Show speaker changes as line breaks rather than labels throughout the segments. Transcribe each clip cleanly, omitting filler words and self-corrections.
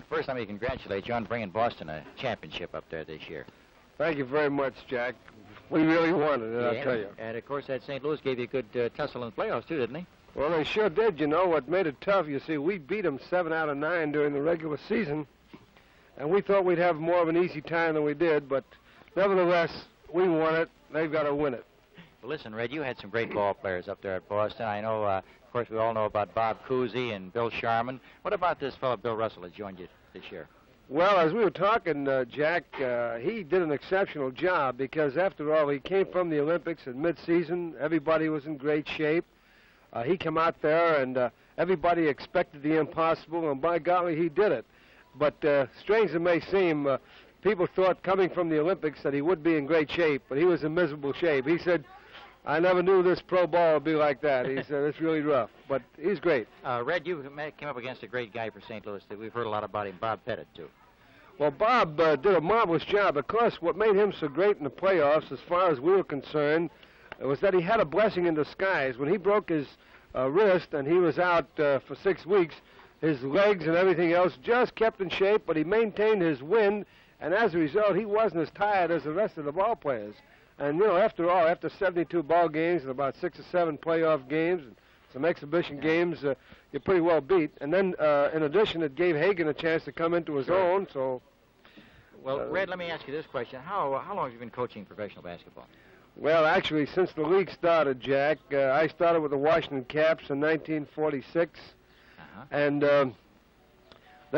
Red, first let me congratulate you on bringing Boston a championship up there this year.
Thank you very much, Jack. We really wanted it, I'll tell you.
And, of course, that St. Louis gave you a good tussle in the playoffs, too, didn't he?
Well, they sure did. You know, what made it tough, you see, we beat them 7 out of 9 during the regular season, and we thought we'd have more of an easy time than we did, but nevertheless, we won it. They've got to win it.
Well, listen, Red, you had some great ball players up there at Boston. I know, of course, we all know about Bob Cousy and Bill Sharman. What about this fellow, Bill Russell, that joined you this year?
Well, as we were talking, Jack, he did an exceptional job because, after all, he came from the Olympics in mid-season. Everybody was in great shape. He came out there, and everybody expected the impossible, and by golly, he did it. But strange as it may seem, people thought coming from the Olympics that he would be in great shape, but he was in miserable shape. He said, I never knew this pro ball would be like that. He said, it's really rough, but he's great.
Red, you came up against a great guy for St. Louis that we've heard a lot about him, Bob Pettit, too.
Well, Bob did a marvelous job. Of course, what made him so great in the playoffs, as far as we were concerned, was that he had a blessing in disguise. When he broke his wrist and he was out for 6 weeks, his legs and everything else just kept in shape, but he maintained his wind, and as a result, he wasn't as tired as the rest of the ball players. And, you know, after all, after 72 ball games and about 6 or 7 playoff games and some exhibition games, you're pretty well beat. And then, in addition, it gave Hagan a chance to come into his own, so...
Well, Red, let me ask you this question. How long have you been coaching professional basketball?
Well, actually, since the league started, Jack, I started with the Washington Caps in 1946. And then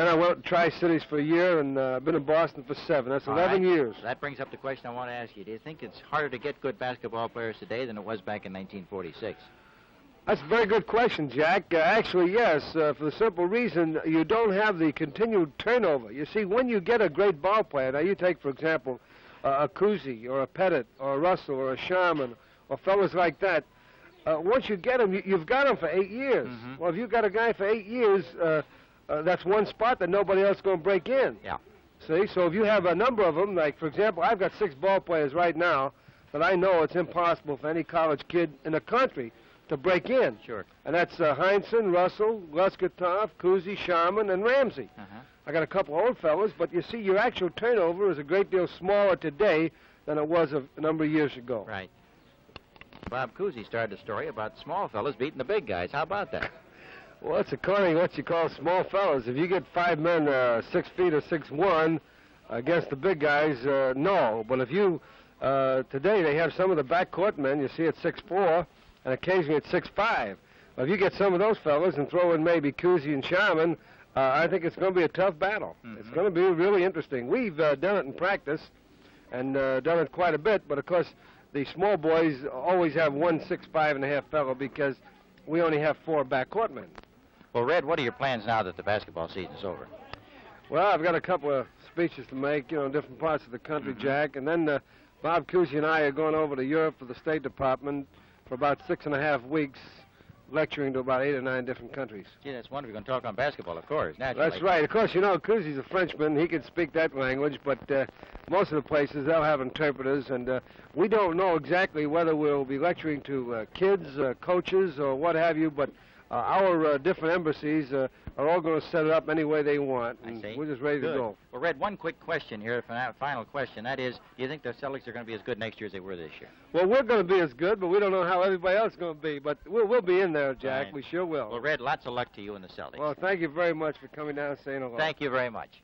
I went to Tri-Cities for a year and been in Boston for 7. That's 11 years.
That brings up the question I want to ask you. Do you think it's harder to get good basketball players today than it was back in 1946?
That's a very good question, Jack. Actually, yes, for the simple reason you don't have the continued turnover. You see, when you get a great ball player, now you take, for example, a Cousy or a Pettit or a Russell or a Sharman or fellas like that, once you get them, you've got them for 8 years. Well, if you've got a guy for 8 years, that's one spot that nobody else is going to break in.
Yeah.
See, so if you have a number of them, like, for example, I've got 6 ball players right now that I know it's impossible for any college kid in the country to break in.
Sure.
And that's Heinsohn, Russell, Luskatov, Cousy, Sharman, and Ramsey. I got a couple old fellas, but you see, your actual turnover is a great deal smaller today than it was a number of years ago.
Right. Bob Cousy started a story about small fellas beating the big guys. How about that?
Well, it's according to what you call small fellas. If you get 5 men 6 feet or 6'1" against the big guys, no. But if you, today they have some of the backcourt men, you see at 6'4", and occasionally at 6'5". Well, if you get some of those fellas and throw in maybe Cousy and Sharman, I think it's going to be a tough battle. It's going to be really interesting. We've done it in practice and done it quite a bit, but of course the small boys always have 1 6'5.5" fellow because we only have 4 backcourt men.
Well, Red, what are your plans now that the basketball season's over?
Well, I've got a couple of speeches to make, you know, in different parts of the country, Jack, and then Bob Cousy and I are going over to Europe for the State Department for about 6.5 weeks, lecturing to about 8 or 9 different countries.
Gee, that's wonderful. You're going to talk on basketball, of course, naturally.
That's right. Of course, you know, Cousy's a Frenchman. He can speak that language, but most of the places, they'll have interpreters, and we don't know exactly whether we'll be lecturing to kids, coaches, or what have you, but our different embassies are all going to set it up any way they want, and we're just ready to go.
Well, Red, one quick question here, final question. That is, do you think the Celtics are going to be as good next year as they were this year?
Well, we're going to be as good, but we don't know how everybody else is going to be. But we'll be in there, Jack. Right. We sure will.
Well, Red, lots of luck to you and the Celtics.
Well, thank you very much for coming down and saying hello.
Thank you very much.